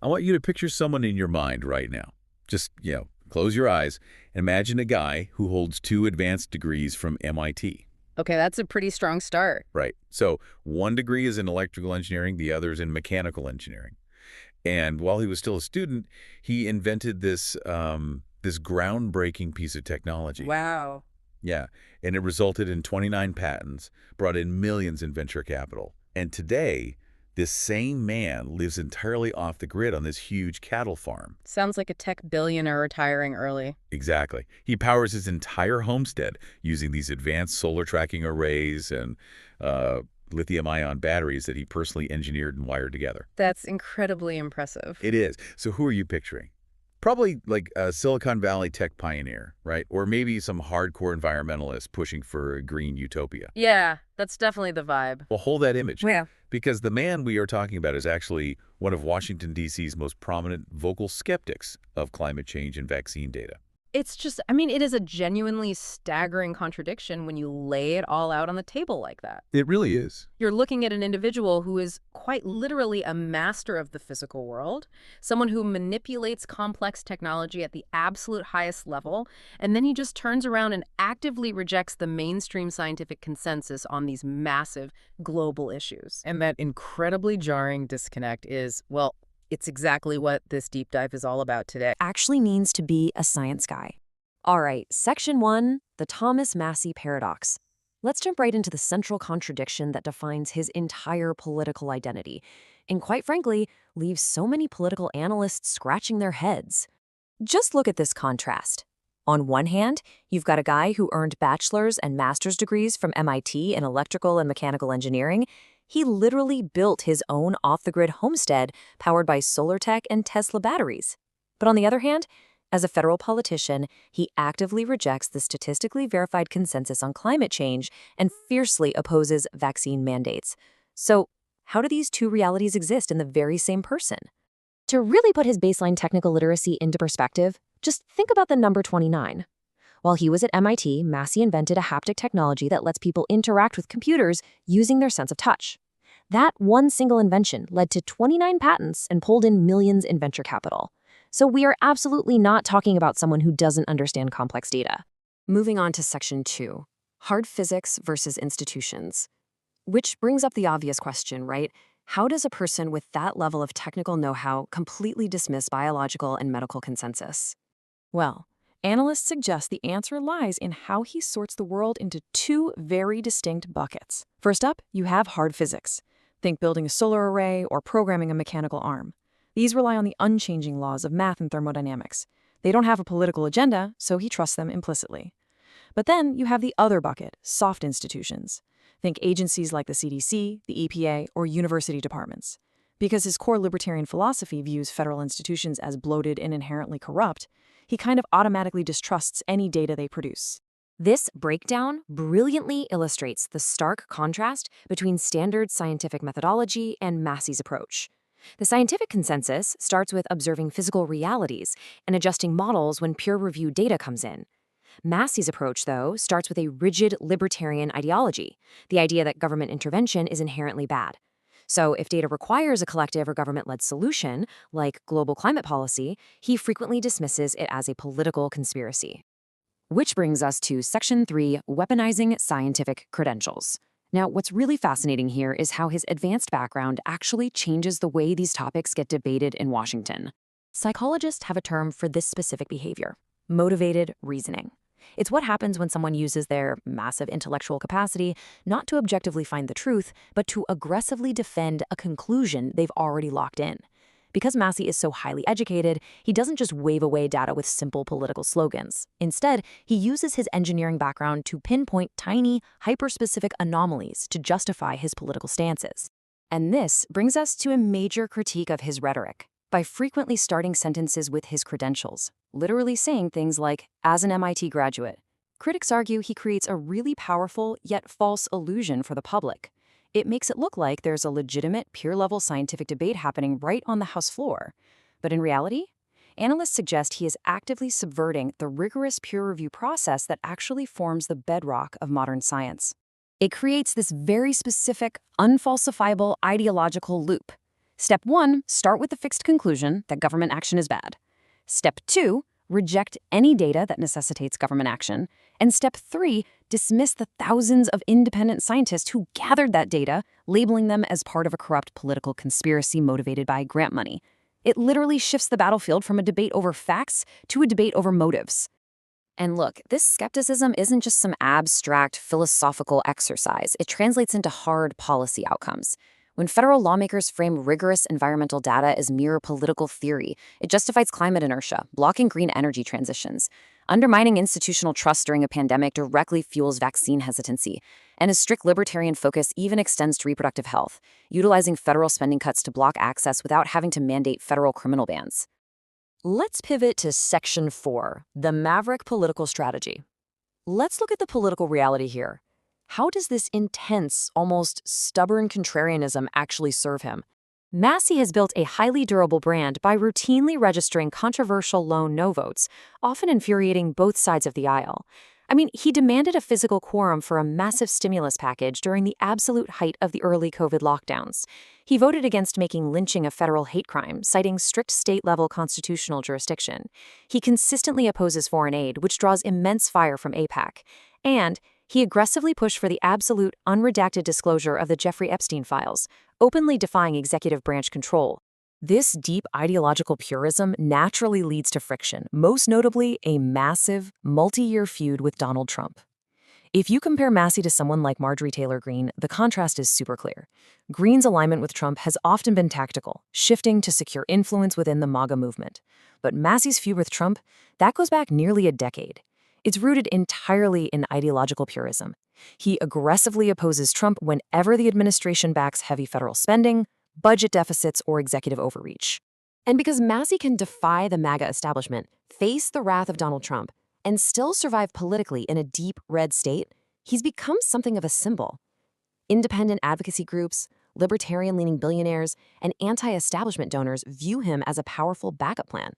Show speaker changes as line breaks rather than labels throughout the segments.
I want you to picture someone in your mind right now. Just, close your eyes and imagine a guy who holds 2 advanced degrees from MIT.
Okay, that's a pretty strong start.
Right. So 1 degree is in electrical engineering, the other is in mechanical engineering. And while he was still a student, he invented this groundbreaking piece of technology.
Wow.
Yeah, and it resulted in 29 patents, brought in millions in venture capital. And today, this same man lives entirely off the grid on this huge cattle farm.
Sounds like a tech billionaire retiring early.
Exactly. He powers his entire homestead using these advanced solar tracking arrays and lithium-ion batteries that he personally engineered and wired together.
That's incredibly impressive.
It is. So who are you picturing? Probably like a Silicon Valley tech pioneer, right? Or maybe some hardcore environmentalist pushing for a green utopia.
Yeah, that's definitely the vibe.
Well, hold that image.
Yeah.
Because the man we are talking about is actually one of Washington, D.C.'s most prominent vocal skeptics of climate change and vaccine data.
It's just, I mean, it is a genuinely staggering contradiction when you lay it all out on the table like that.
It really is.
You're looking at an individual who is quite literally a master of the physical world, someone who manipulates complex technology at the absolute highest level, and then he just turns around and actively rejects the mainstream scientific consensus on these massive global issues. And that incredibly jarring disconnect is, well, it's exactly what this deep dive is all about today.
Actually means to be a science guy. All right, Section 1, the Thomas Massie paradox. Let's jump right into the central contradiction that defines his entire political identity, and quite frankly, leaves so many political analysts scratching their heads. Just look at this contrast. On one hand, you've got a guy who earned bachelor's and master's degrees from MIT in electrical and mechanical engineering. He literally built his own off-the-grid homestead powered by solar tech and Tesla batteries. But on the other hand, as a federal politician, he actively rejects the statistically verified consensus on climate change and fiercely opposes vaccine mandates. So, how do these two realities exist in the very same person? To really put his baseline technical literacy into perspective, just think about the number 29. While he was at MIT, Massie invented a haptic technology that lets people interact with computers using their sense of touch. That one single invention led to 29 patents and pulled in millions in venture capital. So we are absolutely not talking about someone who doesn't understand complex data. Moving on to Section 2, hard physics versus institutions. Which brings up the obvious question, right? How does a person with that level of technical know-how completely dismiss biological and medical consensus? Well, analysts suggest the answer lies in how he sorts the world into 2 very distinct buckets. First up, you have hard physics. Think building a solar array or programming a mechanical arm. These rely on the unchanging laws of math and thermodynamics. They don't have a political agenda, so he trusts them implicitly. But then you have the other bucket, soft institutions. Think agencies like the CDC, the EPA, or university departments. Because his core libertarian philosophy views federal institutions as bloated and inherently corrupt, he kind of automatically distrusts any data they produce. This breakdown brilliantly illustrates the stark contrast between standard scientific methodology and Massie's approach. The scientific consensus starts with observing physical realities and adjusting models when peer-reviewed data comes in. Massie's approach, though, starts with a rigid libertarian ideology, the idea that government intervention is inherently bad. So if data requires a collective or government-led solution, like global climate policy, he frequently dismisses it as a political conspiracy. Which brings us to Section 3, weaponizing scientific credentials. Now, what's really fascinating here is how his advanced background actually changes the way these topics get debated in Washington. Psychologists have a term for this specific behavior: motivated reasoning. It's what happens when someone uses their massive intellectual capacity not to objectively find the truth, but to aggressively defend a conclusion they've already locked in. Because Massie is so highly educated, he doesn't just wave away data with simple political slogans. Instead, he uses his engineering background to pinpoint tiny, hyper-specific anomalies to justify his political stances. And this brings us to a major critique of his rhetoric. By frequently starting sentences with his credentials, literally saying things like, "as an MIT graduate," critics argue he creates a really powerful yet false illusion for the public. It makes it look like there's a legitimate peer-level scientific debate happening right on the House floor. But in reality, analysts suggest he is actively subverting the rigorous peer review process that actually forms the bedrock of modern science. It creates this very specific, unfalsifiable ideological loop. Step 1, start with the fixed conclusion that government action is bad. Step 2, reject any data that necessitates government action. And Step 3, dismiss the thousands of independent scientists who gathered that data, labeling them as part of a corrupt political conspiracy motivated by grant money. It literally shifts the battlefield from a debate over facts to a debate over motives. And look, this skepticism isn't just some abstract philosophical exercise. It translates into hard policy outcomes. When federal lawmakers frame rigorous environmental data as mere political theory, it justifies climate inertia, blocking green energy transitions. Undermining institutional trust during a pandemic directly fuels vaccine hesitancy. And a strict libertarian focus even extends to reproductive health, utilizing federal spending cuts to block access without having to mandate federal criminal bans. Let's pivot to Section 4, the Maverick Political Strategy. Let's look at the political reality here. How does this intense, almost stubborn contrarianism actually serve him? Massie has built a highly durable brand by routinely registering controversial lone no votes, often infuriating both sides of the aisle. I mean, he demanded a physical quorum for a massive stimulus package during the absolute height of the early COVID lockdowns. He voted against making lynching a federal hate crime, citing strict state-level constitutional jurisdiction. He consistently opposes foreign aid, which draws immense fire from AIPAC. And he aggressively pushed for the absolute, unredacted disclosure of the Jeffrey Epstein files, openly defying executive branch control. This deep ideological purism naturally leads to friction, most notably a massive, multi-year feud with Donald Trump. If you compare Massie to someone like Marjorie Taylor Greene, the contrast is super clear. Greene's alignment with Trump has often been tactical, shifting to secure influence within the MAGA movement. But Massie's feud with Trump, that goes back nearly a decade. It's rooted entirely in ideological purism. He aggressively opposes Trump whenever the administration backs heavy federal spending, budget deficits, or executive overreach. And because Massie can defy the MAGA establishment, face the wrath of Donald Trump, and still survive politically in a deep red state, he's become something of a symbol. Independent advocacy groups, libertarian-leaning billionaires, and anti-establishment donors view him as a powerful backup plan.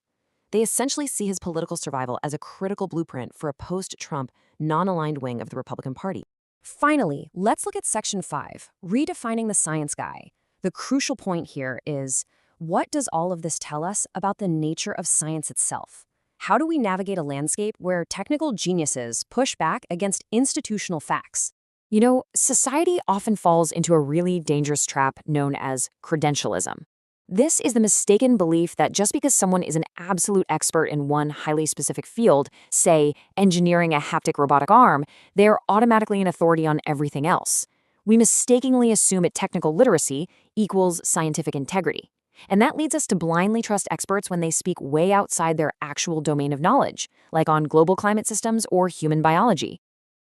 They essentially see his political survival as a critical blueprint for a post-Trump, non-aligned wing of the Republican Party. Finally, let's look at Section 5, redefining the science guy. The crucial point here is, what does all of this tell us about the nature of science itself? How do we navigate a landscape where technical geniuses push back against institutional facts? You know, society often falls into a really dangerous trap known as credentialism. This is the mistaken belief that just because someone is an absolute expert in one highly specific field, say engineering a haptic robotic arm, they're automatically an authority on everything else. We mistakenly assume that technical literacy equals scientific integrity. And that leads us to blindly trust experts when they speak way outside their actual domain of knowledge, like on global climate systems or human biology.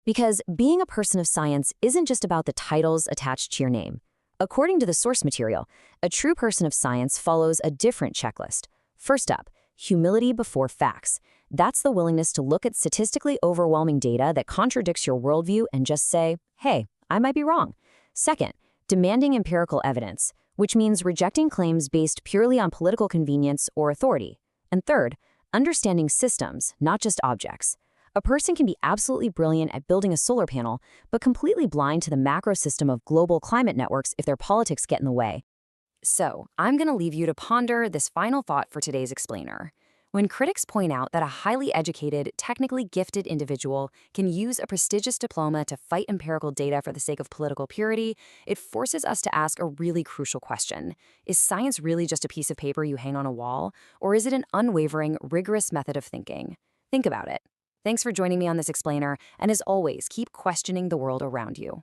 Because being a person of science isn't just about the titles attached to your name. According to the source material, a true person of science follows a different checklist. First up, humility before facts. That's the willingness to look at statistically overwhelming data that contradicts your worldview and just say, hey, I might be wrong. Second, demanding empirical evidence, which means rejecting claims based purely on political convenience or authority. And third, understanding systems, not just objects. A person can be absolutely brilliant at building a solar panel, but completely blind to the macro system of global climate networks if their politics get in the way. So, I'm going to leave you to ponder this final thought for today's explainer. When critics point out that a highly educated, technically gifted individual can use a prestigious diploma to fight empirical data for the sake of political purity, it forces us to ask a really crucial question. Is science really just a piece of paper you hang on a wall, or is it an unwavering, rigorous method of thinking? Think about it. Thanks for joining me on this explainer, and as always, keep questioning the world around you.